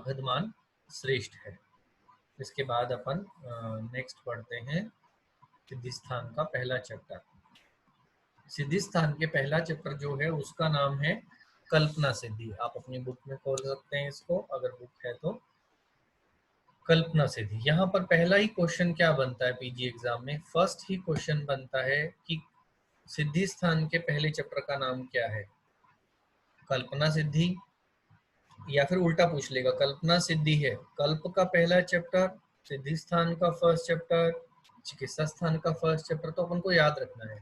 अगधमान श्रेष्ठ है। इसके बाद अपन नेक्स्ट पढ़ते हैं सिद्धि स्थान का पहला चैप्टर। सिद्धि स्थान के पहला चैप्टर जो है उसका नाम है कल्पना सिद्धि। आप अपनी बुक में खोल सकते हैं इसको, अगर बुक है तो। कल्पना सिद्धि, यहाँ पर पहला ही क्वेश्चन क्या बनता है पीजी एग्जाम में, फर्स्ट ही क्वेश्चन बनता है कि सिद्धि स्थान के पहले चैप्टर का नाम क्या है, कल्पना सिद्धि, या फिर उल्टा पूछ लेगा कल्पना सिद्धि है कल्प का पहला चैप्टर, सिद्धि स्थान का फर्स्ट चैप्टर, चिकित्सा स्थान का फर्स्ट चैप्टर। तो अपन को याद रखना है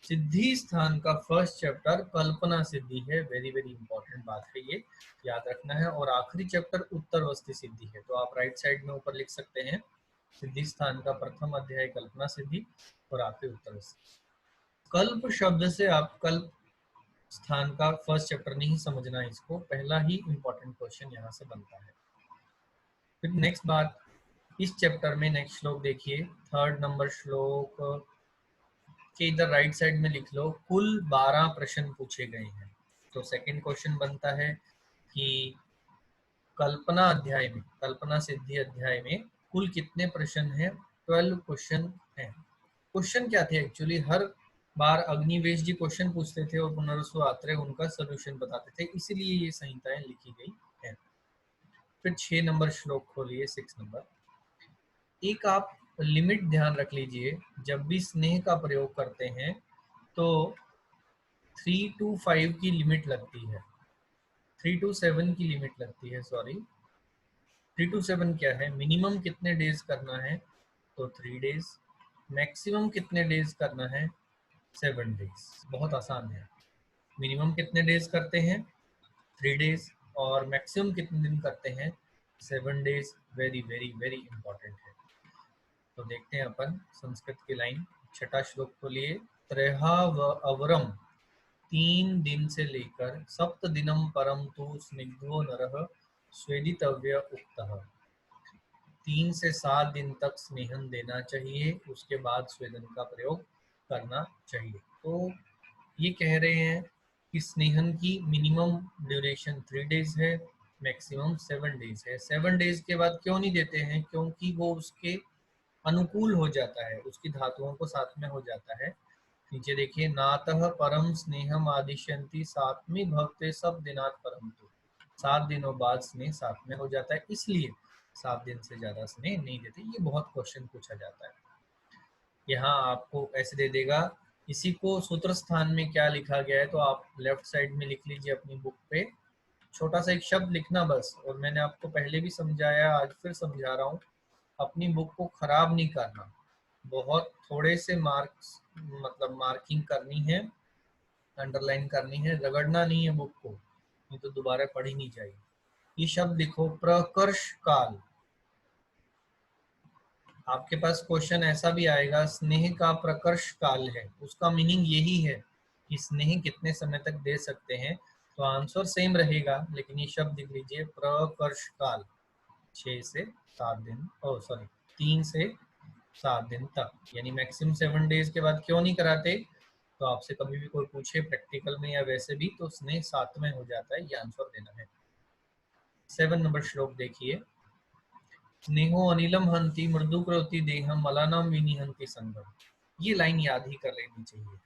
सिद्धि स्थान का फर्स्ट चैप्टर कल्पना सिद्धि है। वेरी वेरी इंपॉर्टेंट बात है ये, याद रखना है। और आखिरी चैप्टर उत्तरवस्थी सिद्धि है। तो आप राइट साइड में ऊपर लिख सकते हैं सिद्धि स्थान का प्रथम अध्याय कल्पना सिद्धि और आखिरी उत्तरवस्थी। कल्प शब्द से आप कल्प स्थान का फर्स्ट चैप्टर नहीं समझना, इसको पहला ही इंपॉर्टेंट क्वेश्चन यहाँ से बनता है। फिर नेक्स्ट बात, इस चैप्टर में नेक्स्ट श्लोक देखिए, थर्ड नंबर श्लोक के इधर राइट साइड में लिख लो कुल 12 प्रश्न पूछे गए हैं। तो सेकंड क्वेश्चन बनता है कि कल्पना अध्याय में, कल्पना सिद्धि अध्याय में कुल कितने प्रश्न हैं। 12 क्वेश्चन हैं। क्वेश्चन क्या थे एक्चुअली, हर बार अग्निवेश जी क्वेश्चन पूछते थे और पुनर्वसु आत्रेय उनका सोल्यूशन बताते थे, इसीलिए ये संहिताएं लिखी गई हैं। फिर 6 नंबर श्लोक खोलिए, 6 नंबर। एक आप लिमिट ध्यान रख लीजिए, जब भी स्नेह का प्रयोग करते हैं तो 3 to 5 की लिमिट लगती है, 3 to 7 की लिमिट लगती है, सॉरी 3 to 7 क्या है, मिनिमम कितने डेज करना है तो 3 डेज, मैक्सिमम कितने डेज करना है 7 डेज। बहुत आसान है। मिनिमम कितने डेज करते हैं 3 डेज और मैक्सिमम कितने दिन करते हैं 7 days. Very very very important है। तो देखते हैं अपन संस्कृत की लाइन, छठा श्लोक को लिए, त्रयहावरम 3 दिन से लेकर सप्त दिनम परम तु स्निग्धो नरः स्वेदितव्य उक्तः। 3 से 7 दिन तक स्नेहन देना चाहिए, उसके बाद स्वेदन का प्रयोग करना चाहिए। तो ये कह रहे हैं कि स्नेहन की मिनिमम ड्यूरेशन 3 डेज है, मैक्सिमम 7 डेज है। 7 डेज के बाद क्यों नहीं देते हैं, क्योंकि वो उसके अनुकूल हो जाता है, उसकी धातुओं को साथ में हो जाता है। नीचे देखिए, नातः परम स्नेहम आदिश्यंती सात्मी भक्ते सब दिनात परम तो, 7 दिनों बाद स्नेह साथ में हो जाता है, इसलिए 7 दिन से ज्यादा स्नेह नहीं देते। ये बहुत क्वेश्चन पूछा जाता है। यहाँ आपको ऐसे दे देगा, इसी को सूत्र स्थान में क्या लिखा गया है, तो आप लेफ्ट साइड में लिख लीजिए अपनी बुक पे, छोटा सा एक शब्द लिखना बस। और मैंने आपको पहले भी समझाया, आज फिर समझा रहा हूँ, अपनी बुक को खराब नहीं करना, बहुत थोड़े से मार्क्स, मतलब मार्किंग करनी है, अंडरलाइन करनी है, रगड़ना नहीं है बुक को, नहीं तो दोबारा पढ़ी नहीं जाएगी। ये शब्द लिखो, प्रकर्ष काल। आपके पास क्वेश्चन ऐसा भी आएगा, स्नेह का प्रकर्ष काल है, उसका मीनिंग यही है कि स्नेह कितने समय तक दे सकते हैं। तो आंसर सेम रहेगा, लेकिन ये शब्द लिख लीजिए, प्रकर्ष काल 6 से 7 दिन, ओ सॉरी 3 से 7 दिन तक, यानी मैक्सिमम 7 डेज के बाद क्यों नहीं कराते। तो आपसे कभी भी कोई पूछे प्रैक्टिकल में या वैसे भी, तो स्नेह 7 में हो जाता है, ये आंसर देना है। 7 नंबर श्लोक देखिए, स्नेहो अनिलम हंति मृदु करोति देहम मलानाम विनिहंति संगम। ये लाइन याद ही कर लेनी चाहिए।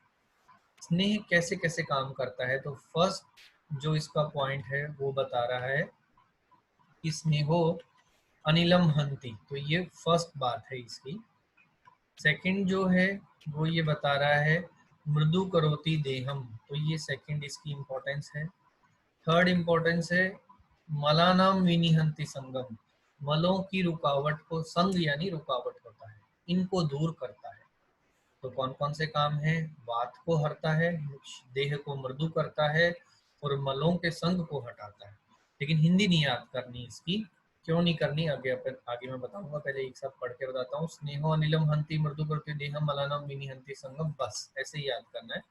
स्नेह कैसे कैसे काम करता है, तो फर्स्ट जो इसका पॉइंट है वो बता रहा है कि स्नेहो अनिलम हंति, तो ये फर्स्ट बात है इसकी। सेकंड जो है वो ये बता रहा है मृदु करोति देहम, तो ये सेकंड इसकी इंपॉर्टेंस है। थर्ड इंपॉर्टेंस है मलानाम विनिहंति संगम, मलों की रुकावट को, संग यानी रुकावट होता है, इनको दूर करता है। तो कौन कौन से काम है, वात को हरता है, देह को मृदु करता है और मलों के संग को हटाता है। लेकिन हिंदी नहीं याद करनी इसकी, क्यों नहीं करनी आगे मैं बताऊंगा, पहले एक साथ पढ़ के बताता हूँ। स्नेहो अनिलम हंति मृदु करते देहम मलानाम विनिहंति संगम, बस ऐसे ही याद करना है।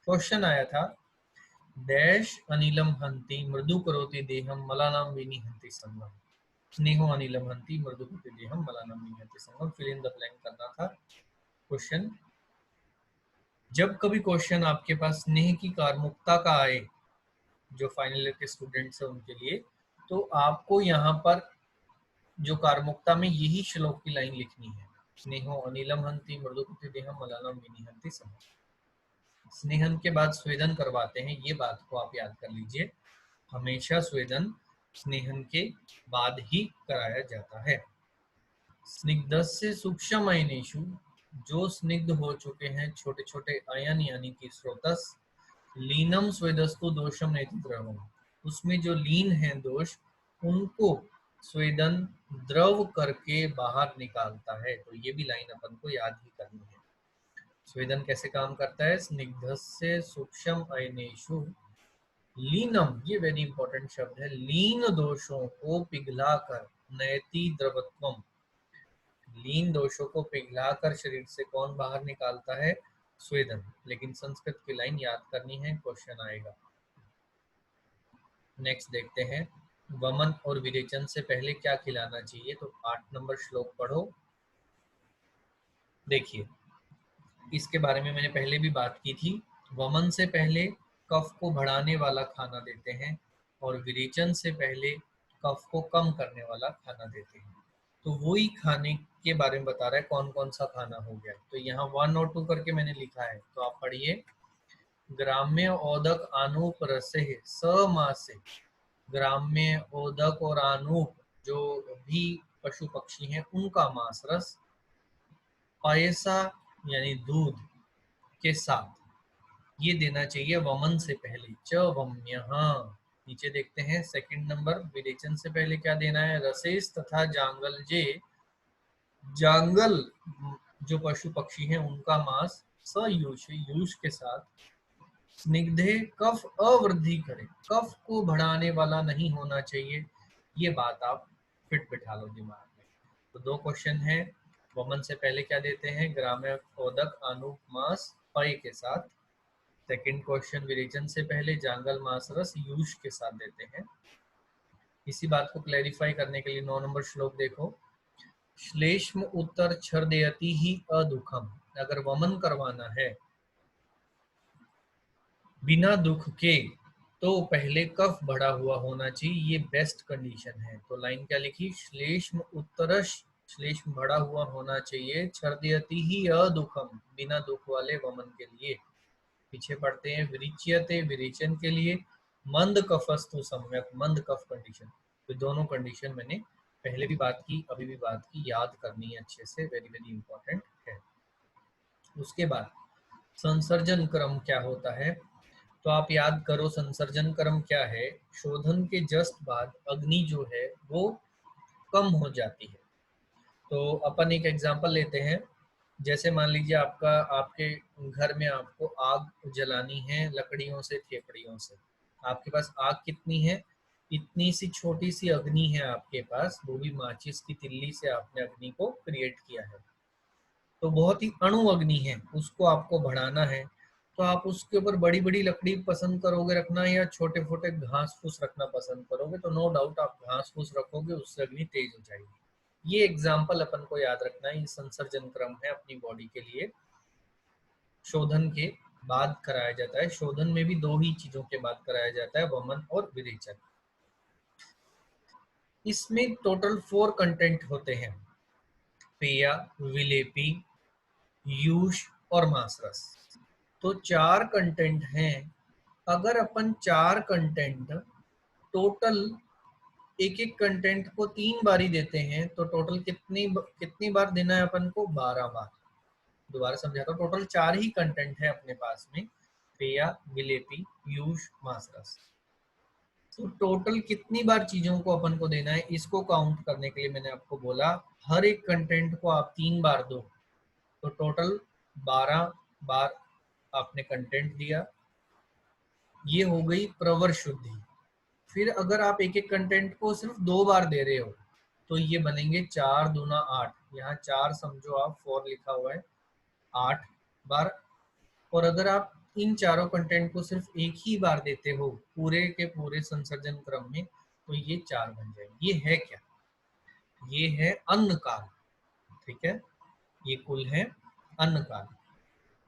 क्वेश्चन आया था, डैश अनिलम हंति मृदु करोति देहम मलानाम विनिहंति संगम, स्नेहो अनिलम हंति मृदु करोति देहम मलानाम विनिहंति संगम, फिल इन द ब्लैंक करना था क्वेश्चन। जब कभी क्वेश्चन आपके पास स्नेह की कार्मुकता का आए, जो फाइनल ईयर के स्टूडेंट्स हैं उनके लिए, तो आपको यहाँ पर जो कार्मुकता में यही श्लोक की लाइन लिखनी है, स्नेहो अनिलम हंति मृदुपति देहम मलालम विनिहंति सम। स्नेहन के बाद स्वेदन करवाते हैं, ये बात को आप याद कर लीजिए, हमेशा स्वेदन स्नेहन के बाद ही कराया जाता है। स्निग्धस्य सूक्ष्म अयनेषु, जो स्निग्ध हो चुके हैं छोटे छोटे अयन यानी कि स्रोतस, लीनम स्वेदस्तु दोषम नेति द्रवम, उसमें जो लीन है दोष उनको स्वेदन द्रव करके बाहर निकालता है। तो ये भी लाइन अपन को याद ही करनी है। स्वेदन कैसे काम करता है, स्निग्धस्य सूक्ष्म अयनेषु लीनम, ये वेरी इंपॉर्टेंट शब्द है, लीन दोषों को पिघलाकर नयति द्रवत्वम, लीन दोषों को पिघलाकर शरीर से कौन बाहर निकालता है, स्वेदन। लेकिन संस्कृत की लाइन याद करनी है, क्वेश्चन आएगा। नेक्स्ट देखते हैं, वमन और विरेचन से पहले क्या खिलाना चाहिए। तो 8 नंबर श्लोक पढ़ो। देखिए, इसके बारे में मैंने पहले भी बात की थी। वमन से पहले कफ को बढ़ाने वाला खाना देते हैं और विरेचन से पहले कफ को कम करने वाला खाना देते हैं। तो वही खाने के बारे में बता रहा है, कौन कौन सा खाना हो गया। तो यहाँ 1 और 2 करके मैंने लिखा है, तो आप पढ़िए। ग्राम्य ओदक आनूप रसे समासे, ग्राम्य ओदक और आनूप जो भी पशु पक्षी हैं उनका मांस रस, पायसा यानी दूध के साथ, ये देना चाहिए वमन से पहले। च वम्य, नीचे देखते हैं सेकंड नंबर, विरेचन से पहले क्या देना है, रसेस तथा जांगल जे, जांगल जो पशु पक्षी हैं उनका मांस, सयूष यूष के साथ, स्निग्धे कफ अवृद्धि करे, कफ को बढ़ाने वाला नहीं होना चाहिए। ये बात आप फिट बिठा लो दिमाग में। तो 2 क्वेश्चन है, वमन से पहले क्या देते हैं, ग्राम्य ओदक आनूप मांस पय के साथ। सेकंड क्वेश्चन, विरेचन से पहले जांगल मांस रस यूष के साथ देते हैं। इसी बात को क्लैरिफाई करने के लिए 9 नंबर श्लोक देखो। श्लेष्म उत्तर छर्दयति ही अदुखम, अगर वमन करवाना है बिना दुख के तो पहले कफ बढ़ा हुआ होना चाहिए, ये बेस्ट कंडीशन है। तो लाइन क्या लिखी, श्लेष्म उत्तरश, श्लेष्म बढ़ा हुआ होना चाहिए, छर्दयति ही अदुखम, बिना दुख वाले वमन के लिए। पीछे पढ़ते हैं, विरिच्यते, विरेचन के लिए, मंद कफस्तु सम्यक, मंद कफ कंडीशन। तो दोनों कंडीशन मैंने पहले भी बात की, अभी भी बात की, याद करनी है अच्छे से, वेरी वेरी इंपॉर्टेंट है। उसके बाद संसर्जन क्रम क्या होता है, तो आप याद करो संसर्जन क्रम क्या है। शोधन के जस्ट बाद अग्नि जो है वो कम हो जाती है। तो अपन एक एग्जांपल लेते हैं, जैसे मान लीजिए आपके घर में आपको आग जलानी है लकड़ियों से, खेपड़ियों से। आपके पास आग कितनी है, इतनी सी छोटी सी अग्नि है आपके पास, वो भी माचिस की तिल्ली से आपने अग्नि को क्रिएट किया है। तो बहुत ही अणु अग्नि है, उसको आपको बढ़ाना है। तो आप उसके ऊपर बड़ी बड़ी लकड़ी पसंद करोगे रखना या छोटे छोटे घास फूस रखना पसंद करोगे, तो नो डाउट आप घास फूस रखोगे, उससे अग्नि तेज हो जाएगी। ये एग्जाम्पल अपन को याद रखना है, ये संसर्जन क्रम है अपनी बॉडी के लिए, शोधन के बाद कराया जाता है। शोधन में भी 2 ही चीजों के बाद कराया जाता है, वमन और विरेचन। इसमें टोटल 4 कंटेंट होते हैं, पेया, विलेपी, यूष और मांसरस। तो 4 कंटेंट हैं। अगर अपन 4 कंटेंट टोटल एक एक कंटेंट को 3 बार ही देते हैं, तो टोटल कितनी बार देना है अपन को, 12 बार। दोबारा समझाता हूँ, टोटल 4 ही कंटेंट है अपने पास में, पेया, विलेपी, यूष, मांसरस। तो टोटल कितनी बार चीजों को अपन को देना है, इसको काउंट करने के लिए मैंने आपको बोला हर एक कंटेंट को आप 3 बार दो, तो टोटल 12 बार आपने कंटेंट दिया। ये हो गई प्रवर शुद्धि। फिर अगर आप एक एक कंटेंट को सिर्फ 2 बार दे रहे हो, तो ये बनेंगे 4 दूना 8, यहाँ 4 समझो आप, 4 लिखा हुआ है, 8 बार। और अगर आप इन चारों कंटेंट को सिर्फ एक ही बार देते हो पूरे के पूरे संसर्जन क्रम में, तो ये 4 बन जाएंगे। ये है क्या, ये है अन्न काल, ठीक है, ये कुल है अन्न काल।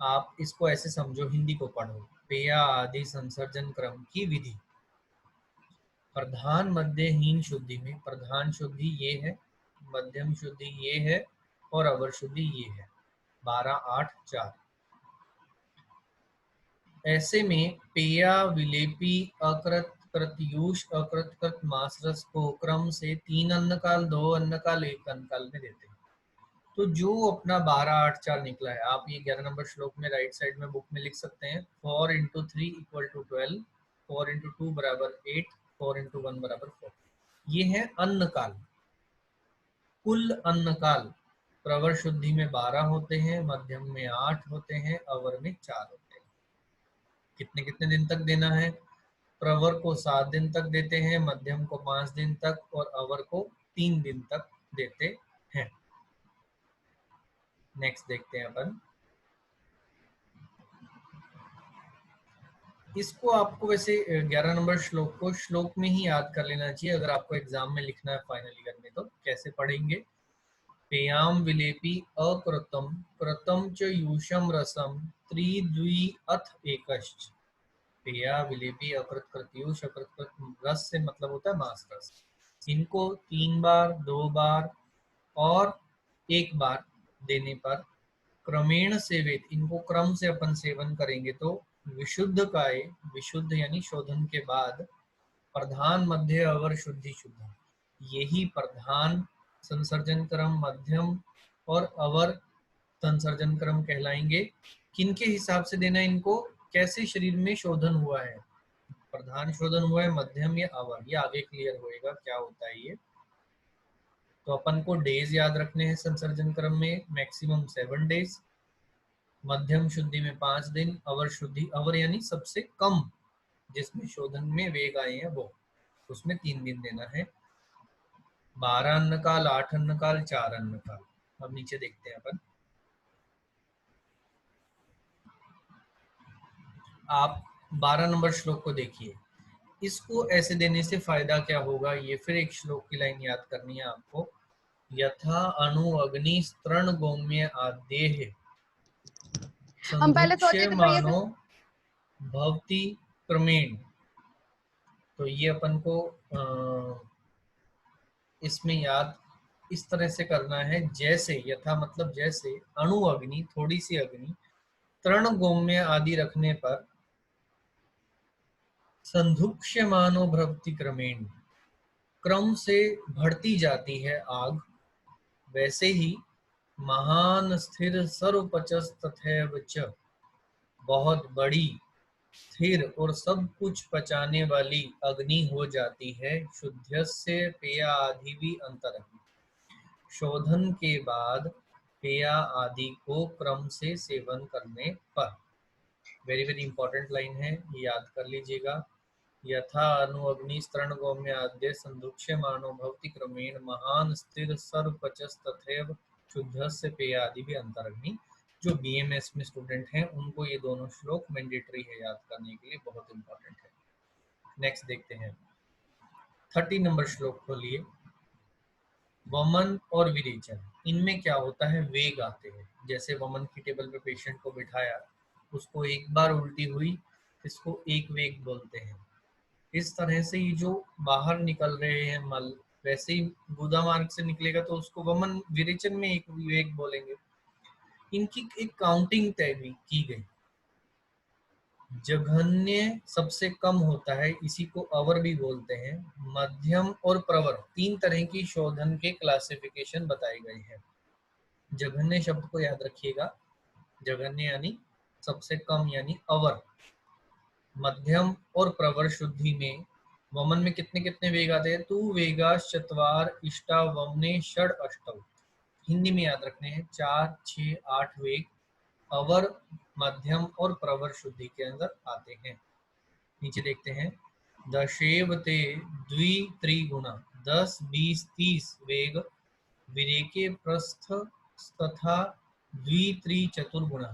आप इसको ऐसे समझो, हिंदी को पढ़ो, पेया आदि संसर्जन क्रम की विधि। प्रधान मध्यहीन शुद्धि में प्रधान शुद्धि ये है, मध्यम शुद्धि ये है और अवर शुद्धि ये है। 12, 8, 4। ऐसे में पेया, विलेपी, अकृत, प्रत्यूष, अकृत, कृत, मासरस को क्रम से 3 अन्नकाल, 2 अन्नकाल, 1 अन्नकाल में देते हैं। तो जो अपना 12, 8, 4 निकला है, आप ये 11 नंबर श्लोक में राइट साइड में बुक में लिख सकते हैं। 4 × 3 = 12, 4 × 2 बराबर 8, 4 × 1 बराबर 4। ये है अन्नकाल। कुल अन्नकाल प्रवर शुद्धि में 12 होते हैं, मध्यम में 8 होते हैं, अवर में 4 होते हैं। कितने कितने दिन तक देना है? प्रवर को 7 दिन तक देते हैं, मध्यम को 5 दिन तक और अवर को 3 दिन तक देते हैं। नेक्स्ट देखते हैं अपन। इसको आपको वैसे 11 नंबर श्लोक को श्लोक में ही याद कर लेना चाहिए अगर आपको एग्जाम में लिखना है फाइनल ईयर में। तो कैसे पढ़ेंगे? पेयाम विलेपी अकृतम कृतम च यूषम रसम त्रिद्वी अथ एकश्च। पेया, विलेपी, अकृत, कृतयूष, अकृत, कृत, रस से मतलब होता है मांस रस। इनको 3 बार, 2 बार और 1 बार देने पर क्रमेण सेवित, इनको क्रम से अपन सेवन करेंगे तो विशुद्ध काय, विशुद्ध यानी शोधन के बाद, प्रधान, मध्य, अवर, शुद्धि, शुद्ध, यही प्रधान संसर्जन क्रम, मध्यम और अवर संसर्जन क्रम कहलाएंगे। किनके हिसाब से देना इनको? कैसे शरीर में शोधन हुआ है, प्रधान शोधन हुआ है, मध्यम या अवर, ये आगे क्लियर होएगा क्या होता है ये। तो अपन को डेज याद रखने हैं संसर्जन क्रम में, मैक्सिमम 7 डेज, मध्यम शुद्धि में 5 दिन, अवर शुद्धि, अवर यानी सबसे कम जिसमें शोधन में वेग आए हैं वो, उसमें 3 दिन देना है। 12 अन्नकाल, 8 अन्नकाल, 4 अन्नकाल। अब नीचे देखते हैं अपन। आप 12 नंबर श्लोक को देखिए। इसको ऐसे देने से फायदा क्या होगा, ये फिर एक श्लोक की लाइन याद करनी है आपको। यथा अणु अग्नि स्तृण गौम्य आद्येः हम पहले सोचे संधुक्ष्य थे भैया मानो भवति क्रमेण। तो ये अपन को इसमें याद इस तरह से करना है, जैसे यथा मतलब जैसे, अणु अग्नि थोड़ी सी अग्नि, तृण गौम्य आदि रखने पर संधुक्ष्यमानो भवति क्रमेण, क्रम से बढ़ती जाती है आग, वैसे ही महान स्थिर सर्वपचस तथैव च, बहुत बड़ी स्थिर और सब कुछ पचाने वाली अग्नि हो जाती है। शुद्धस्य पेया आदि भी अंतर, शोधन के बाद पेया आदि को क्रम से सेवन करने पर। वेरी वेरी इंपॉर्टेंट लाइन है, ये याद कर लीजिएगा। यथा अनु अग्नि स्तृण गौम्य आद्य संधुक्ष्य मानो भवति क्रमेण महान स्थिर सर्वपचस तथैव शुद्धस्य पेया आदि भी अंतरग्नि। जो बीएमएस में स्टूडेंट हैं उनको ये दोनों श्लोक मैंडेटरी है याद करने के लिए, बहुत इंपॉर्टेंट है। नेक्स्ट देखते हैं 30 नंबर श्लोक खोलिए। वमन और विरेचन, इनमें क्या होता है, वेग आते हैं। जैसे वमन की टेबल पे पेशेंट को बिठाया, उसको एक बार उल्टी हुई, इसको एक वेग बोलते हैं। इस तरह से ये जो बाहर निकल रहे हैं मल, वैसे ही गुदा मार्ग से निकलेगा तो उसको वमन, विरेचन में एक वेग बोलेंगे। इनकी एक काउंटिंग तय की गई। जघन्य सबसे कम होता है, इसी को अवर भी बोलते हैं। मध्यम और प्रवर, 3 तरह की शोधन के क्लासिफिकेशन बताए गए हैं। जघन्य शब्द को याद रखिएगा, जघन्य यानी सबसे कम यानी अवर। मध्यम और प्रवर शुद्धि में वमन में कितने कितने वेग आते हैं, तू वेगा चत्वार इष्टा वमने षड अष्टव, हिंदी में याद रखने हैं 4, 6, 8 वेग अवर, मध्यम और प्रवर शुद्धि के अंदर आते हैं। नीचे देखते हैं, दशेव ते द्वि त्रिगुणा, 10, 20, 30 वेग विरेके प्रस्थ तथा द्वि त्रि चतुर्गुणा।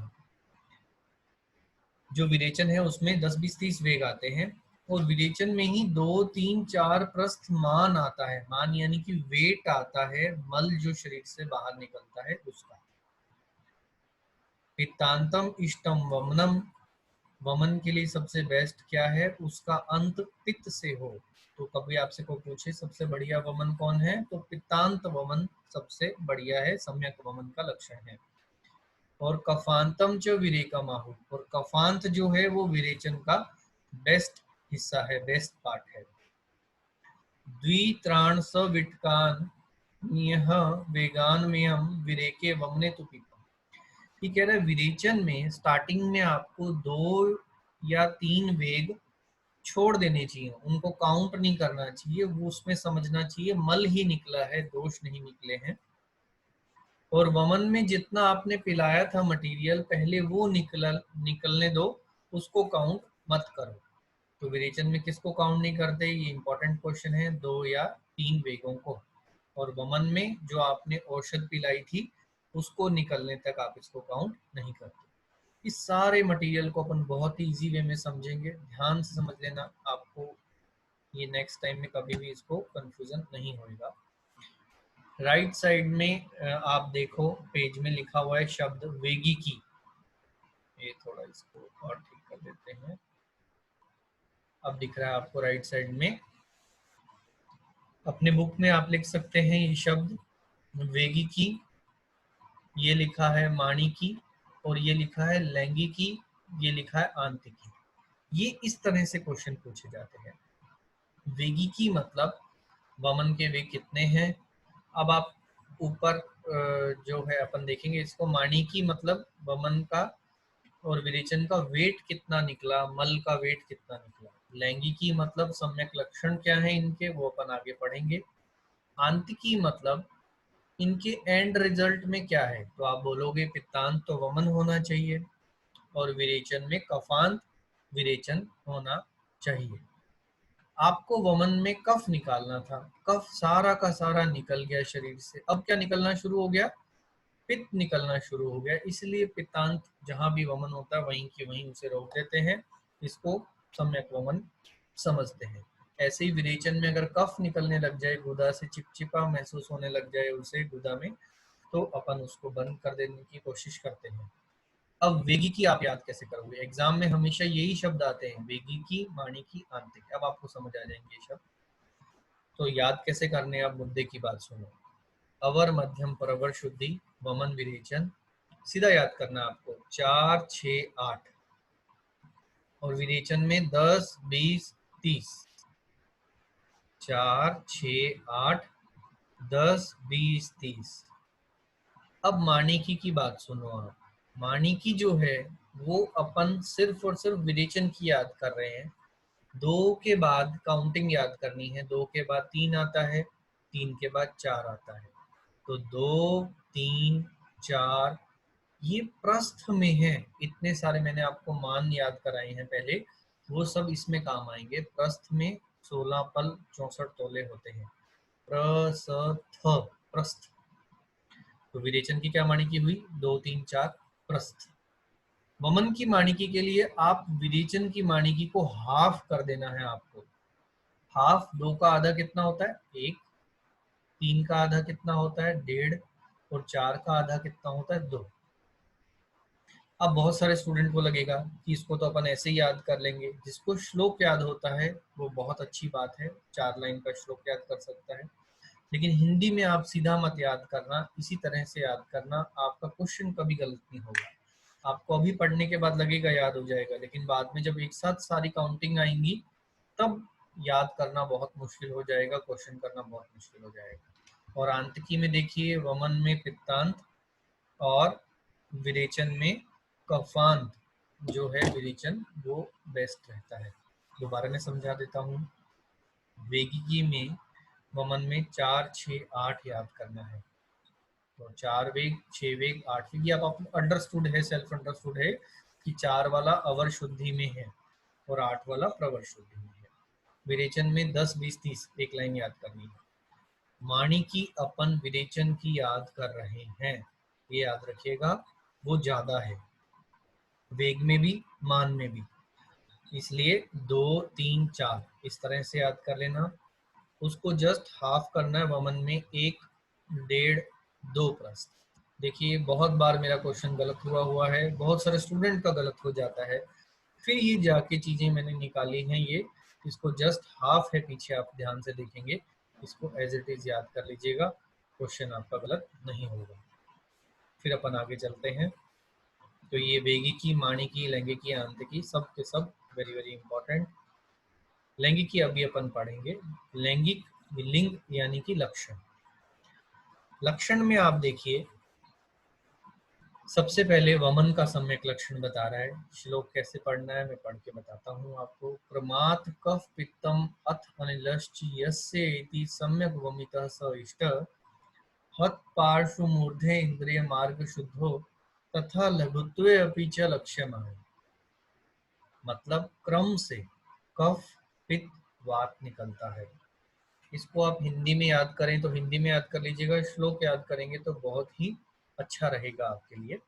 जो विरेचन है उसमें 10, 20, 30 वेग आते हैं और विरेचन में ही 2, 3, 4 प्रस्थ मान आता है। मान यानी कि वेट आता है, मल जो शरीर से बाहर निकलता है उसका। पित्तांतम इष्टम वमनम, वमन के लिए सबसे बेस्ट क्या है, उसका अंत पित्त से हो। तो कभी आपसे कोई पूछे सबसे बढ़िया वमन कौन है, तो पित्तांत वमन सबसे बढ़िया है, सम्यक वमन का लक्षण है। और कफांतम च विरेकमाहु, और कफांत जो है वो विरेचन का बेस्ट हिस्सा है, बेस्ट पार्ट है। द्वित्राण स विटकान नियह वेगानमयम विरेके वमने तु पीपम। ये कह रहा है विरेचन में स्टार्टिंग में आपको 2 या 3 वेग छोड़ देने चाहिए, उनको काउंट नहीं करना चाहिए, वो उसमें समझना चाहिए मल ही निकला है, दोष नहीं निकले हैं। और वमन में जितना आपने पिलाया था मटेरियल पहले वो निकलने दो, उसको काउंट मत करो। तो विरेचन में किसको काउंट नहीं करते, ये इंपॉर्टेंट क्वेश्चन है, 2 या 3 वेगों को। और वमन में जो आपने औषध पिलाई थी उसको निकलने तक आप इसको काउंट नहीं करते। इस सारे मटेरियल को अपन बहुत ही इजी वे में समझेंगे, ध्यान से समझ लेना, आपको ये नेक्स्ट टाइम में कभी भी इसको कंफ्यूजन नहीं होगा। राइट साइड में आप देखो पेज में लिखा हुआ है शब्द वेगिकी। ये थोड़ा इसको और ठीक कर देते हैं, अब दिख रहा है आपको राइट साइड में। अपने बुक में आप लिख सकते हैं ये शब्द वेगिकी, ये लिखा है माणिकी, और ये लिखा है लैंगिकी, ये लिखा है आंतिकी। ये इस तरह से क्वेश्चन पूछे जाते हैं। वेगिकी मतलब वमन के वेग कितने हैं। अब आप ऊपर जो है अपन देखेंगे इसको, माणिकी मतलब वमन का और विरेचन का वेट कितना निकला, मल का वेट कितना निकला। लैंगिकी मतलब सम्यक लक्षण क्या है इनके, वो अपन आगे पढ़ेंगे। आंतिकी मतलब इनके एंड रिजल्ट में क्या है, तो आप बोलोगे पित्तांत तो वमन होना चाहिए और विरेचन में कफांत विरेचन होना चाहिए। आपको वमन में कफ निकालना था, कफ सारा का सारा निकल गया शरीर से, अब क्या निकलना शुरू हो गया, पित्त निकलना शुरू हो गया, इसलिए पित्तांत जहां भी वमन होता है वहीं की वहीं उसे रोक देते हैं, इसको सम्यक वमन समझते हैं। ऐसे ही विरेचन में अगर कफ निकलने लग जाए, गुदा से चिपचिपा महसूस होने लग जाए उसे गुदा में, तो अपन उसको बंद कर देने की कोशिश करते हैं। अब वेगिकी आप याद कैसे करोगे, एग्जाम में हमेशा यही शब्द आते हैं, वेगिकी, माणिकी, आंतिक, अब आपको समझ आ जाएंगे ये शब्द। तो याद कैसे करने, अब मुद्दे की बात सुनो। अवर मध्यम परवर शुद्धि वमन विरेचन, सीधा याद करना आपको, 4 6 8, और विरेचन में 10 20 30, 4 6 8 10 20 30। अब माणिकी की बात सुनो आप, माणिकी जो है वो अपन सिर्फ और सिर्फ विरेचन की याद कर रहे हैं। 2 के बाद काउंटिंग याद करनी है, 2 के बाद 3 आता है, 3 के बाद 4 आता है, तो 2 3 4 ये प्रस्थ में है। इतने सारे मैंने आपको मान याद कराए हैं पहले, वो सब इसमें काम आएंगे। प्रस्थ में 16 पल 64 तोले होते हैं, प्रस्थ प्रस्थ। तो विरेचन की क्या माणिकी हुई, 2 3 4 प्रस्थ। वमन की माणिकी के लिए आप विरेचन की माणिकी को हाफ कर देना है आपको। हाफ, 2 का आधा कितना होता है, 1, 3 का आधा कितना होता है, 1.5, और 4 का आधा कितना होता है, 2। अब बहुत सारे स्टूडेंट को लगेगा कि इसको तो अपन ऐसे ही याद कर लेंगे, जिसको श्लोक याद होता है वो बहुत अच्छी बात है, 4 लाइन का श्लोक याद कर सकता है, लेकिन हिंदी में आप सीधा मत याद करना, इसी तरह से याद करना, आपका क्वेश्चन कभी गलत नहीं होगा। आपको अभी पढ़ने के बाद लगेगा याद हो जाएगा, लेकिन बाद में जब एक साथ सारी काउंटिंग आएंगी तब याद करना बहुत मुश्किल हो जाएगा, क्वेश्चन करना बहुत मुश्किल हो जाएगा। और आंतकी में देखिए, वमन में पित्तांत और विरेचन में कफांत जो है विरेचन, वो बेस्ट रहता है। दोबारा मैं समझा देता हूँ, वेगिकी में वमन में 4 6 8 याद करना है, तो 4 वेग 6 वेग 8 वेग, ये आप अंडरस्टूड है, सेल्फ अंडरस्टूड है कि 4 वाला अवर शुद्धि में है और 8 वाला प्रवर शुद्धि में है। विरेचन में 10 20 30 एक लाइन याद करनी है। माणिकी अपन विरेचन की याद कर रहे हैं, ये याद रखिएगा, वो ज्यादा है वेग में भी मान में भी, इसलिए 2 3 4 इस तरह से याद कर लेना। उसको जस्ट हाफ करना है वमन में, 1 1.5 2 प्रस्थ। देखिए बहुत बार मेरा क्वेश्चन गलत हुआ है, बहुत सारे स्टूडेंट का गलत हो जाता है, फिर ये जाके चीजें मैंने निकाली हैं, ये इसको जस्ट हाफ है पीछे, आप ध्यान से देखेंगे, इसको एज इट इज याद कर लीजिएगा, क्वेश्चन आपका गलत नहीं होगा। फिर अपन आगे चलते हैं। तो ये वेगिकी, माणिकी, लैंगिकी, आंतकी, सब के सब वेरी वेरी इंपॉर्टेंट। लैंगिकी अभी अपन पढ़ेंगे। लैंगिक लिंग यानी कि लक्षण। लक्षण में आप देखिए, सबसे पहले वमन का सम्यक लक्षण बता रहा है। श्लोक कैसे पढ़ना है मैं पढ़ के बताता हूँ आपको। प्रमाथ कफ पित्तम अथ अनिलश्च यस्य इति सम्यक वमितः स इष्ट हत पार्श्व मूर्धे इंद्रिय मार्ग शुद्धो तथा लघुत्वे अपि च लक्ष्यमाण। मतलब क्रम से कफ पित्त वात निकलता है। इसको आप हिंदी में याद करें तो हिंदी में याद कर लीजिएगा, श्लोक याद करेंगे तो बहुत ही अच्छा रहेगा आपके लिए।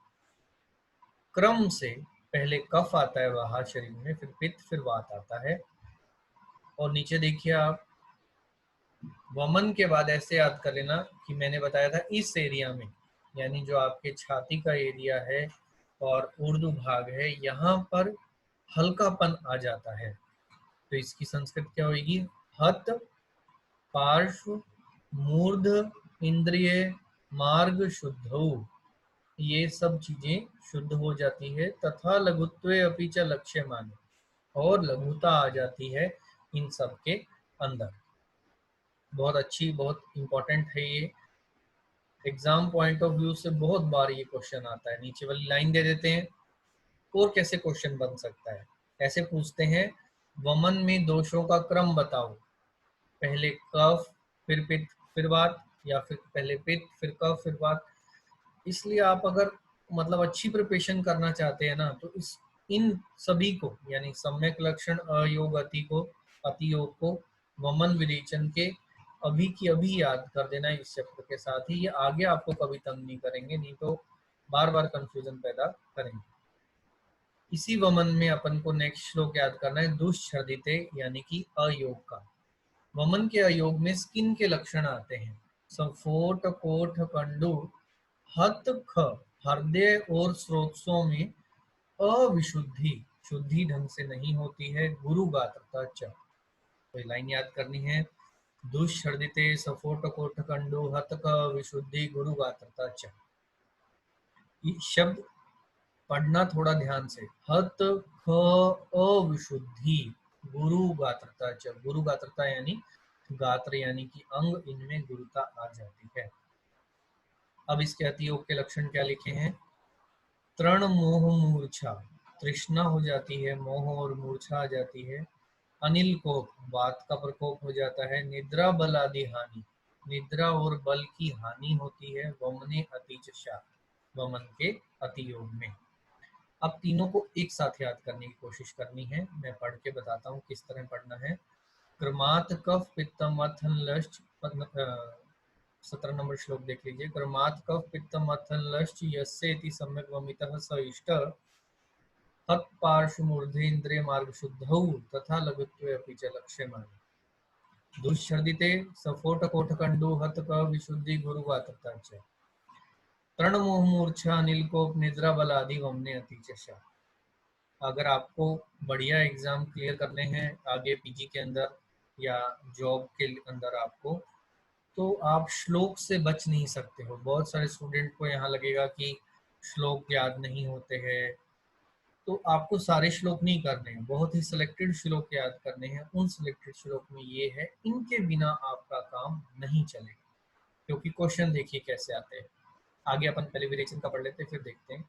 क्रम से पहले कफ आता है बाहर शरीर में, फिर पित्त, फिर वात आता है। और नीचे देखिए आप, वमन के बाद ऐसे याद कर लेना कि मैंने बताया था इस एरिया में, यानी जो आपके छाती का एरिया है और ऊर्ध्व भाग है, यहाँ पर हल्कापन आ जाता है। तो इसकी संस्कृत क्या होगी? हत पार्श्व मूर्ध इंद्रिय मार्ग शुद्धौ, ये सब चीजें शुद्ध हो जाती है। तथा लघुत्वे अपि च लक्ष्यमाने, और लघुता आ जाती है इन सब के अंदर। बहुत अच्छी, बहुत इंपॉर्टेंट है ये। एग्जाम पॉइंट ऑफ व्यू से बहुत बार ये क्वेश्चन आता है। नीचे वाली लाइन दे देते हैं। और कैसे क्वेश्चन बन सकता है? ऐसे पूछते हैं, वमन में दोषों का क्रम बताओ। पहले कफ, फिर पित्त, फिर वात, या फिर पहले पित्त, फिर कफ, फिर वात। इसलिए आप अगर मतलब अच्छी प्रिपरेशन करना चाहते हैं ना, तो इस इन सभी को, यानी सम्यक लक्षण, अयोग, अति को, अतियोग को, वमन, विरेचन के अभी की अभी याद कर देना इस चैप्टर के साथ ही। ये आगे आपको कभी तंग नहीं करेंगे, नहीं तो बार बार कंफ्यूजन पैदा करेंगे। इसी वमन में अपन को नेक्स्ट श्लोक याद करना है, दुष्छर्दिते यानी कि अयोग का। वमन के अयोग में स्किन के लक्षण आते हैं। सफोट, कोठ, कंडु, हत, ख, हृदय और स्रोतों में अविशुद्धि, शुद्धि ढंग से नहीं होती है। गुरु गात्रता च, तो लाइन याद करनी है। दुष्छर्दिते सफोट कोठ कंडु हत क विशुद्धि गुरु गात्रता च। ये शब्द पढ़ना थोड़ा ध्यान से। हत ख अविशुद्धि गुरु गात्रता च। गुरु गात्रता यानी गात्र यानी कि अंग, इनमें गुरुता आ जाती है। अब इसके अतियोग के लक्षण क्या लिखे हैं? तृण मोह मूर्छा, तृष्णा हो जाती है, मोह और मूर्छा आ जाती है। अनिल कोप, वात का प्रकोप हो जाता है। निद्रा बल आदि हानि, निद्रा और बल की हानि होती है। वमने अतिचशा, वमन के अतियोग में। अब तीनों को एक साथ याद करने की कोशिश करनी है। मैं पढ़ के बताता हूँ किस तरह पढ़ना है। क्रमात् कफ पित्तम अथन लश्च, 17 नंबर श्लोक देख लीजिए। क्रमात् कफ पित्तम अथन लश्च यस्य इति सम्यक् वमितः स इष्ट हत पार्श्व मूर्धेन्द्रिय मार्ग शुद्धौ तथा लघुत्वे अपि च लक्ष्यमाणे। दुष्छर्दिते सफोट कोठ कंडु हत क विशुद्धि गुरु गात्रता च। तृण मोह मूर्छा अनिल कोप निद्रा बल आदि वमने अतिचशा। अगर आपको बढ़िया एग्जाम क्लियर करने हैं आगे पीजी के अंदर या जॉब के अंदर आपको, तो आप श्लोक से बच नहीं सकते हो। बहुत सारे स्टूडेंट को यहाँ लगेगा कि श्लोक याद नहीं होते हैं, तो आपको सारे श्लोक नहीं करने हैं, बहुत ही सिलेक्टेड श्लोक याद करने हैं। उन सिलेक्टेड श्लोक में ये है, इनके बिना आपका काम नहीं चलेगा। क्योंकि क्वेश्चन देखिए कैसे आते हैं। आगे अपन पहले विरेचन का पढ़ लेते हैं, फिर देखते हैं।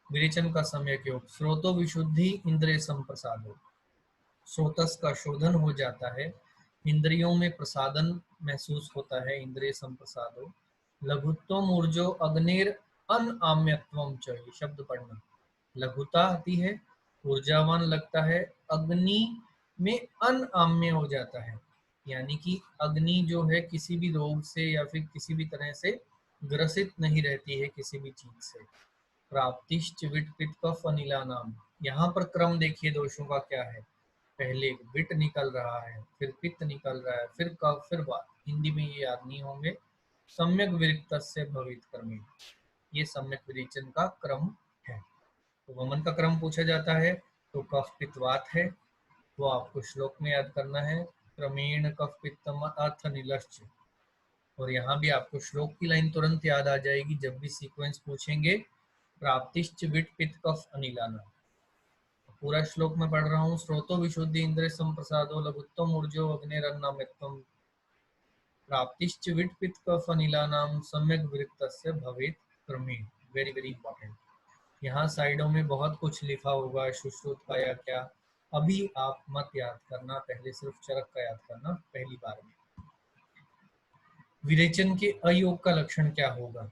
विरेचन का सम्यक योग। स्रोतो विशुद्धि इंद्रिय संप्रसादो, स्रोतस का शोधन हो जाता है, इंद्रियों में प्रसादन महसूस होता है। इंद्रिय संप्रसादो। लघुत्वम ऊर्जो अग्निर अनआम्यत्वम च, ये शब्द पढ़ना। लघुता आती है, ऊर्जावान लगता है, अग्नि में अनआम्य हो जाता है, यानी कि अग्नि जो है किसी भी रोग से या फिर किसी भी तरह से ग्रसित नहीं रहती है किसी भी चीज से। प्राप्तिश्च विट पित्त कफ अनिला नाम, यहाँ पर क्रम देखिए दोषों का क्या है। पहले विट निकल रहा है, फिर पित्त निकल रहा है, फिर कफ, फिर वात। हिंदी में ये याद नहीं होंगे। सम्यक विरिक्तस्य भवित कर्मे, ये सम्यक विरेचन का क्रम है। तो वमन का क्रम पूछा जाता है तो कफ पित्त वात है। वो आपको श्लोक में याद करना है। क्रमेण कफ पित्तम अथ नीलश्च। और यहाँ भी आपको श्लोक की लाइन तुरंत याद आ जाएगी जब भी सीक्वेंस पूछेंगे। प्राप्तिश्च विट पित्त कफ अनिलाना। पूरा श्लोक में पढ़ रहा हूँ। स्रोतो विशुद्धि इंद्र संप्रसादो लघुत्तम ऊर्जो अग्निरन्नमित्तम प्राप्तिश्च विट पित्त कफ अनिलानाम सम्यक विरक्तस्य भवेत् क्रमेण। Very very important. यहाँ साइडों में बहुत कुछ लिखा होगा सुश्रुत का या क्या, अभी आप मत याद करना, पहले सिर्फ चरक का याद करना पहली बार में। विरेचन के अयोग का लक्षण क्या होगा?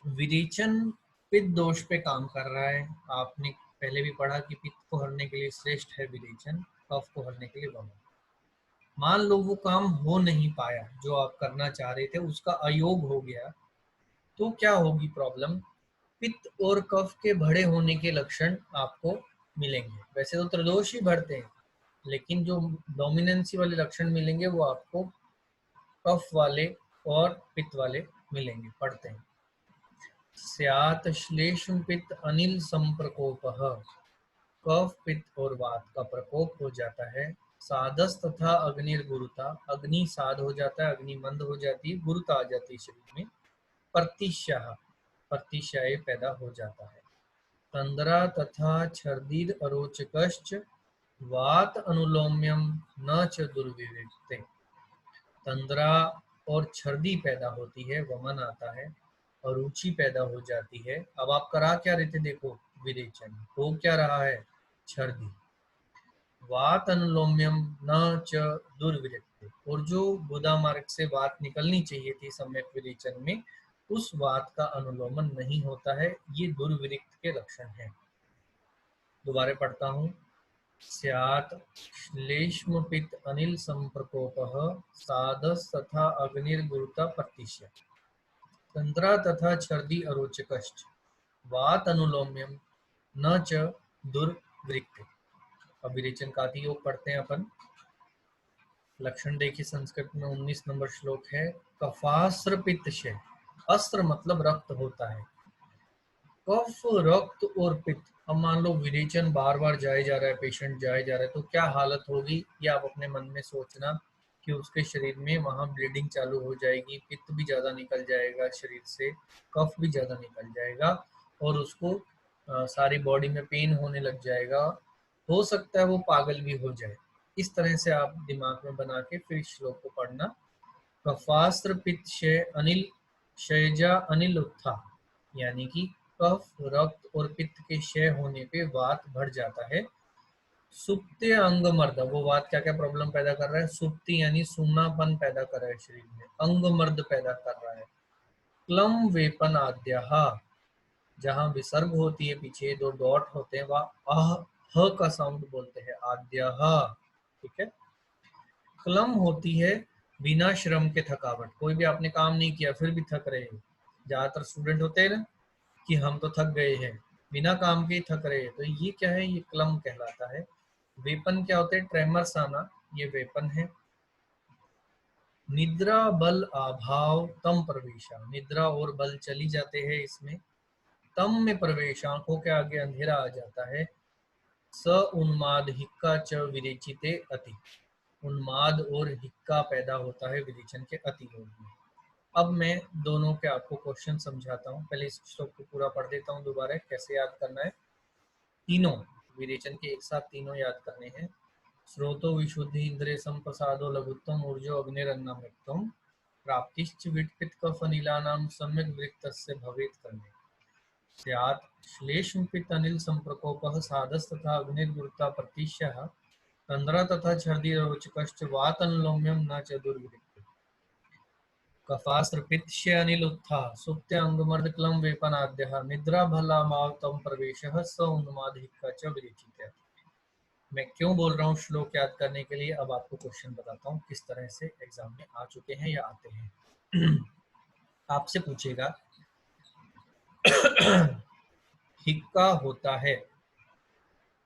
विरेचन पित्त दोष पे काम कर रहा है। आपने पहले भी पढ़ा कि पित्त को हरने के लिए श्रेष्ठ है विरेचन, कफ को हरने के लिए वमन। मान लो वो काम हो नहीं पाया जो आप करना चाह रहे थे, उसका अयोग हो गया, तो क्या होगी प्रॉब्लम? पित्त और कफ के बढ़े होने के लक्षण आपको मिलेंगे। वैसे तो त्रिदोष ही बढ़ते हैं, लेकिन जो डोमिनेंसी वाले लक्षण मिलेंगे वो आपको कफ वाले और पित्त वाले मिलेंगे, पढ़ते हैं। स्यात् श्लेष्म पित्त अनिल संप्रकोपः। कफ पित्त और वात का प्रकोप हो जाता है। साधस तथा अग्निर्गुरुता, अग्नि साध हो जाता है, अग्नि मंद हो जाती है, गुरुता आ जाती है शरीर में। प्रतिशः, प्रतिशय पैदा हो जाता है। तंद्रा तथा छर्दीद अरोचकश्च वात अनुलोम्यम न च दुर्विवेक्ते। तंद्रा और छर्दी पैदा होती है, वमन आता है, अरुचि पैदा हो जाती है। अब आप करा क्या रहे थे? देखो, विरेचन हो क्या रहा है? छर्दी। वात अनुलोम्यम न च दुर्विरक्ते, और जो गुदा मार्ग से वात निकलनी चाहिए थी सम्यक विरेचन में, उस वात का अनुलोमन नहीं होता है। ये दुर्विरिक्त के लक्षण हैं। दोबारा पढ़ता हूँ। स्यात् श्लेष्म पित्त अनिल संप्रकोपः साधस तथा अग्निर्गुरुता प्रतिश्य। तंद्रा तथा छर्दी अरोचकश्च वात अनुलोम्यम न च दुर्वृक्ते। अब विरेचन का आदि योग पढ़ते हैं अपन। लक्षण देखिए, संस्कृत में 19 नंबर श्लोक है। कफास्त्र पित्तशय। अस्त्र मतलब रक्त होता है। कफ, रक्त और पित्त। अब मान लो विरेचन बार बार जाए जा रहा है, पेशेंट जाए जा रहा है, तो क्या हालत होगी ये आप अपने मन में सोचना कि उसके शरीर में वहाँ ब्लीडिंग चालू हो जाएगी, पित्त भी ज़्यादा निकल जाएगा शरीर से, कफ भी ज़्यादा निकल जाएगा, और उसको सारी बॉडी में पेन होने लग जाएगा। हो सकता है वो पागल भी हो जाए। इस तरह से आप दिमाग में बना के फिर श्लोक को पढ़ना। कफास्त्र पित्त शय अनिल शयजा अनिल उत्था, यानी कि कफ, रक्त और पित्त के क्षय होने पे वात बढ़ जाता है। सुप्ति अंग मर्द, वो वात क्या क्या प्रॉब्लम पैदा कर रहा है? सुप्ति यानी सूनापन पैदा कर रहा है शरीर में, अंग मर्द पैदा कर रहा है। क्लम वेपन आद्या, जहाँ विसर्ग होती है पीछे दो डॉट होते हैं, वह अह ह का साउंड बोलते हैं, आद्या। ठीक है। क्लम होती है बिना श्रम के थकावट। कोई भी आपने काम नहीं किया फिर भी थक रहे हो। ज्यादातर स्टूडेंट होते हैं ना कि हम तो थक गए हैं, बिना काम के ही थक रहे हैं, तो ये क्या है? ये क्लम कहलाता है। वेपन क्या होते हैं? ट्रेमर्स आना, ये वेपन है। निद्रा बल अभाव तम प्रवेशा, निद्रा और बल चली जाते हैं इसमें। तम में प्रवेश, आंखों के आगे अंधेरा आ जाता है। स उन्माद हिक्का च विरेचिते अति, उन्माद और हिक्का पैदा होता है विरेचन के अति योग में। अब मैं दोनों के आपको क्वेश्चन समझाता हूँ। पहले इस श्लोक को पूरा पढ़ देता हूँ दोबारा, कैसे याद करना है। तीनों विरेचन के एक साथ तीनों याद करने हैं। स्रोतो विशुद्धि इंद्रिय संप्रसादो लघुत्तम ऊर्जो अग्निरन्नमृतम प्राप्तिश्च विटपित कफ अनिलानाम सम्यक विरक्तस्य भवेत् कर्मे। स्यात् श्लेष्म पित्त अनिल संप्रकोपः साधस तथा अग्निर्गुरुता प्रतिशः तंद्रा तथा छर्दी रोचकश्च वात अनुलोम्यम न च दुर्विरक्ति। कफास्त्र पित्त अनिल उत्था सुप्त्य अंगमर्द क्लम वेपनाद्यः निद्रा भला मावतम प्रवेशः स उन्माद हिक्का च विरेचिते। मैं क्यों बोल रहा हूँ श्लोक याद करने के लिए, अब आपको क्वेश्चन बताता हूँ किस तरह से एग्जाम में आ चुके हैं या आते हैं। आपसे पूछेगा हिक्का होता है,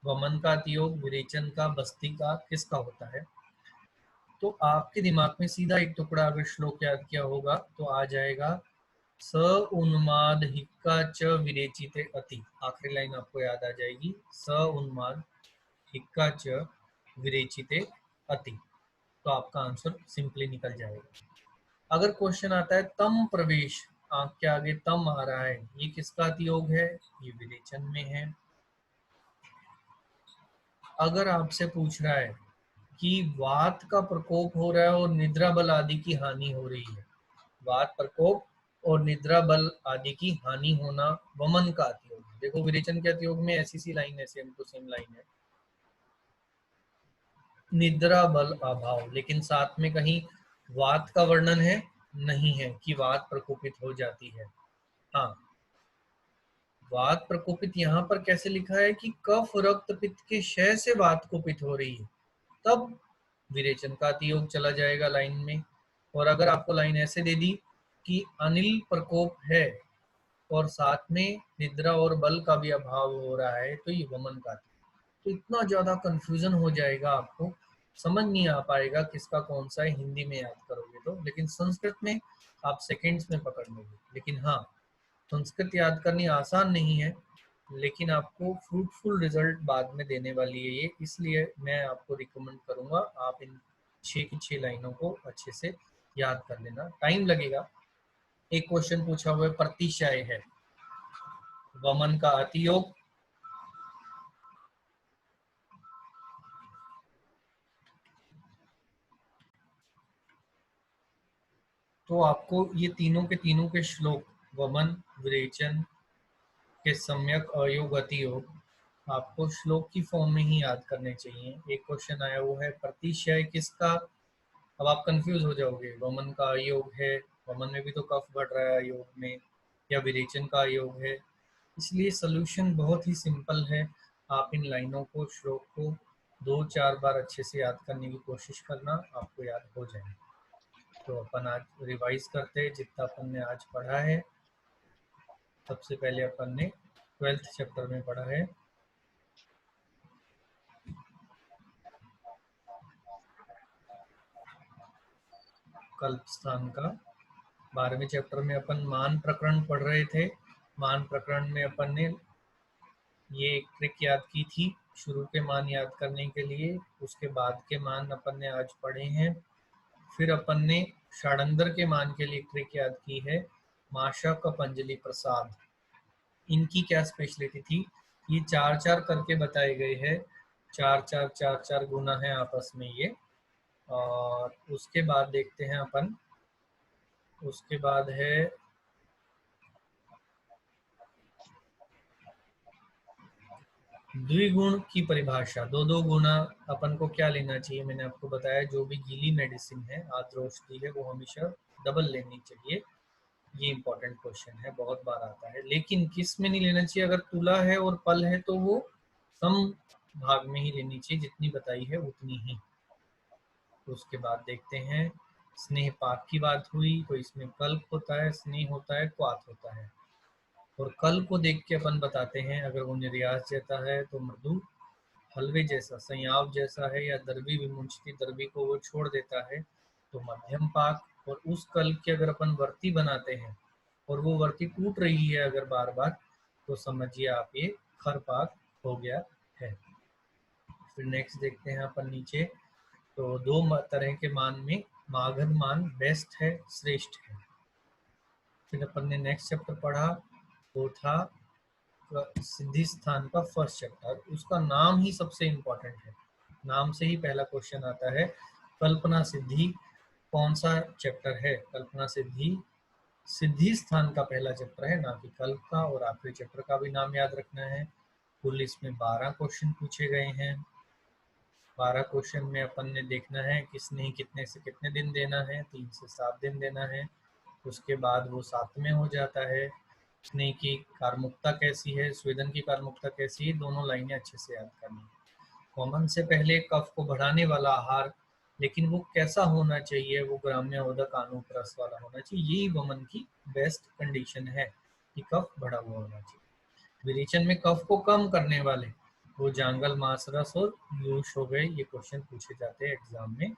वमन का अतियोग, विरेचन का, बस्ती का, किसका होता है? तो आपके दिमाग में सीधा एक टुकड़ा अगर श्लोक याद किया होगा तो आ जाएगा स उन्माद हिक्का च विरेचिते अति। आखिरी लाइन आपको याद आ जाएगी, स उन्माद हिक्का च विरेचिते अति, तो आपका आंसर सिंपली निकल जाएगा। अगर क्वेश्चन आता है तम प्रवेश, आंख के आगे तम आ रहा है, ये किसका अतियोग है? ये विरेचन में है। अगर आपसे पूछ रहा है कि वात का प्रकोप हो रहा है और निद्रा बल आदि की हानि हो रही है, वात प्रकोप और निद्रा बल आदि की हानि होना वमन का अतियोग है। देखो विरेचन के अतियोग में ऐसी सी लाइन है, सेम टू सेम लाइन है, निद्रा बल अभाव, लेकिन साथ में कहीं वात का वर्णन है नहीं है कि वात प्रकोपित हो जाती है। हाँ, वात प्रकोपित यहाँ पर कैसे लिखा है कि कफ रक्त पित्त के क्षय से वात कोपित हो रही है, तब विरेचन का अतियोग चला जाएगा लाइन में। और अगर आपको लाइन ऐसे दे दी कि अनिल प्रकोप है और साथ में निद्रा और बल का भी अभाव हो रहा है, तो ये वमन का, तो इतना ज्यादा कंफ्यूजन हो जाएगा, आपको समझ नहीं आ पाएगा किसका कौन सा है। हिंदी में याद करोगे तो, लेकिन संस्कृत में आप सेकंड्स में पकड़ लोगे। लेकिन हाँ, संस्कृत याद करनी आसान नहीं है, लेकिन आपको फ्रूटफुल रिजल्ट बाद में देने वाली है ये, इसलिए मैं आपको रिकमेंड करूंगा आप इन 6 की 6 लाइनों को अच्छे से याद कर लेना। टाइम लगेगा। एक क्वेश्चन पूछा हुआ है, प्रतिशय है, वमन का अतियोग, तो आपको ये तीनों के श्लोक, वमन, विरेचन के सम्यक अयोग अतियोग, आपको श्लोक की फॉर्म में ही याद करने चाहिए। एक क्वेश्चन आया वो है प्रतिशय किसका, अब आप कंफ्यूज हो जाओगे, वमन का अयोग है, वमन में भी तो कफ बढ़ रहा है अयोग में, या विरेचन का अयोग है। इसलिए सोल्यूशन बहुत ही सिंपल है, आप इन लाइनों को, श्लोक को 2-4 बार अच्छे से याद करने की कोशिश करना, आपको याद हो जाएगा। तो अपन आज रिवाइज करते हैं जितना अपन ने आज पढ़ा है। सबसे पहले अपन ने 12th चैप्टर में पढ़ा है कल्प स्थान का। 12वें चैप्टर में अपन मान प्रकरण पढ़ रहे थे। मान प्रकरण में अपन ने ये एक ट्रिक याद की थी शुरू के मान याद करने के लिए, उसके बाद के मान अपन ने आज पढ़े हैं। फिर अपन ने षाडंगर के मान के लिए ट्रिक याद की है, माशा का पंजलि प्रसाद। इनकी क्या स्पेशलिटी थी, ये 4-4 करके बताए गए हैं, 4-4 गुना है आपस में ये। और उसके बाद देखते हैं अपन, उसके बाद है द्विगुण की परिभाषा, दो गुना अपन को क्या लेना चाहिए, मैंने आपको बताया जो भी गीली मेडिसिन है, आद्र औषधि है, वो हमेशा डबल लेनी चाहिए। ये इंपॉर्टेंट क्वेश्चन है, बहुत बार आता है। लेकिन किस में नहीं लेना चाहिए, अगर तुला है और पल है तो वो सम भाग में ही लेनी चाहिए, जितनी बताई है उतनी ही। तो उसके बाद देखते हैं स्नेह पाक की बात हुई, तो इसमें कल्प होता है, स्नेह होता है, क्वाथ होता है। और कल को देख के अपन बताते हैं, अगर वो निर्यास जैसा है तो मृदु, हलवे जैसा, संयाव जैसा है, या दरबी विमुंचती, दरबी को वो छोड़ देता है, तो मध्यम पाक। और उस कल की अगर अपन वर्ती बनाते हैं और वो वर्ती टूट रही है अगर बार बार, तो समझिए आप ये खर पाक हो गया है। फिर नेक्स्ट देखते हैं अपन नीचे, तो 2 तरह के मान में मागध मान बेस्ट है, श्रेष्ठ है। फिर अपन ने नेक्स्ट चैप्टर पढ़ा, वो था सिद्धि स्थान का फर्स्ट चैप्टर, उसका नाम ही सबसे इम्पोर्टेंट है, नाम से ही पहला क्वेश्चन आता है, कल्पना सिद्धि। कौन सा चैप्टर है? कल्पना सिद्धि सिद्धि स्थान का पहला चैप्टर है, ना कि कल्प का। और आखिरी चैप्टर का भी नाम याद रखना है। कुल इसमें 12 क्वेश्चन पूछे गए हैं। 12 क्वेश्चन में अपन ने देखना है किसने कितने से कितने दिन देना है, 3 से 7 दिन देना है। उसके बाद वो 7 में हो जाता है। स्नेह की कार्मुकता कैसी है, स्वेदन की कार्मुकता कैसी है, दोनों लाइनें अच्छे से याद करनी है। वमन से पहले कफ को बढ़ाने वाला आहार, लेकिन वो कैसा होना चाहिए, वो ग्राम्य उदक अनुप्रस वाला होना चाहिए, यही वमन की बेस्ट कंडीशन है कि कफ बढ़ा हुआ होना चाहिए। विरेचन में कफ को कम करने वाले, वो जांगल, मासरस और यूश हो गए, ये क्वेश्चन पूछे जाते हैं एग्जाम में।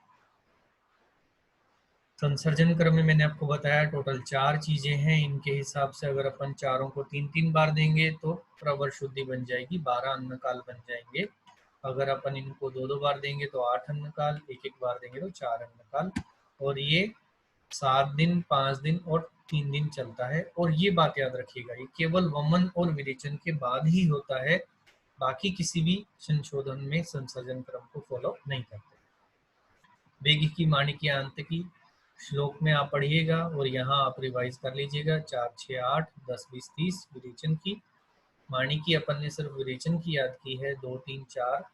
संसर्जन क्रम में मैंने आपको बताया टोटल 4 चीजें हैं, इनके हिसाब से अगर अपन चारों को 3-3 बार देंगे तो प्रवर शुद्धि बन जाएगी, 12 अन्नकाल बन जाएंगे। अगर अपन इनको 2-2 बार देंगे तो 8 अन्न काल, 1-1 बार देंगे तो 4 अन्न काल, और ये 7 दिन, 5 दिन और 3 दिन चलता है। और ये बात याद रखिएगा, ये केवल वमन और विरेचन के बाद ही होता है, बाकी किसी भी संशोधन में संसर्जन क्रम को फॉलो नहीं करते। वेगी की माणिक्य आंतकी श्लोक में आप पढ़िएगा और यहाँ आप रिवाइज कर लीजिएगा। 4, 6, 8, 10, 20, 30 विरेचन की। माणिक्य अपन ने सिर्फ विरेचन की याद की है। 2, 3, 4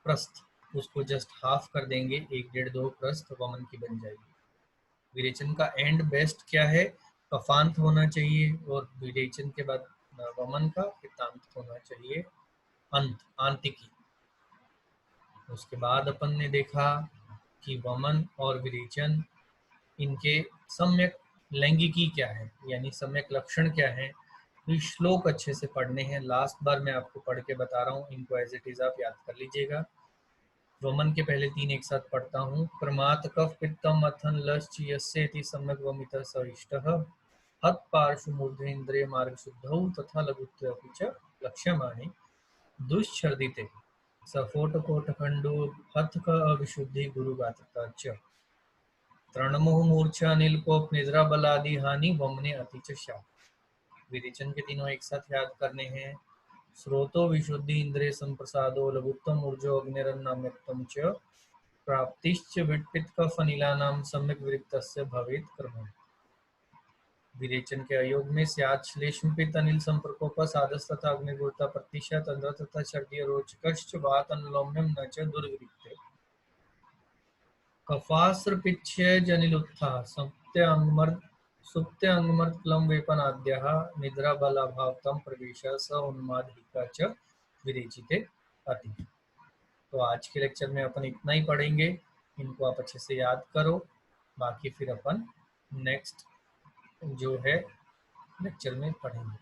प्रस्थ, उसको जस्ट हाफ कर देंगे, 1, 1.5, 2 प्रस्थ वमन की बन जाएगी। विरेचन का एंड बेस्ट क्या है? कफांत होना चाहिए, और विरेचन के बाद वमन का पित्तांत होना चाहिए, अंत, आंतिकी। उसके बाद अपन ने देखा कि वमन और विरेचन, इनके सम्यक लैंगिकी क्या है, यानी सम्यक लक्षण क्या है। तो श्लोक अच्छे से पढ़ने हैं, लास्ट बार मैं आपको पढ़ के बता रहा हूँ, इनको एज इट इज आप याद कर लीजिएगा। वमन के पहले 3 एक साथ पढ़ता हूँ। प्रमात कफ पित्तम अथन लश्च यस्येति सम्यक वमितः स इष्टः हत पार्श्व मूर्ध इंद्रिय मार्ग शुद्धौ तथा लघुत्वपि च लक्ष्यमाणे दुश्छर्दिते सफोटकोटखंडो हत क अविशुद्धि गुरुगात्रता च तृणमोह मूर्छा नीलकोप निद्रा बलादि हानि वमने अति च शा। विरेचन के तीनों एक साथ याद करने हैं। स्रोतो विशुद्धि इंद्रिय संप्रसादो लघुत्तम ऊर्जो अग्निरन्नाम्यक्तम च प्राप्तिश्च विटपित कफ अनिलानां सम्यक विरक्तस्य भवेत् क्रमः। विरेचन के अयोग में स्यात् श्लेष्मपित्त अनिल संप्रकोप साधस तथा अग्निगुरुता प्रतिशत तंद्र तथा छर्दीय रोचकश्च वात अनुलोम्यम न च दुर्विरक्ते कफास्त्र पिच्छय जनिलुत्था सुप्ते अंगमर्द क्लम वेपनाद्यः निद्रा बलाभावतम प्रवेश स उन्मादिका च विरेचिते अति। तो आज के लेक्चर में अपन इतना ही पढ़ेंगे, इनको आप अच्छे से याद करो, बाकी फिर अपन नेक्स्ट जो है लेक्चर में पढ़ेंगे।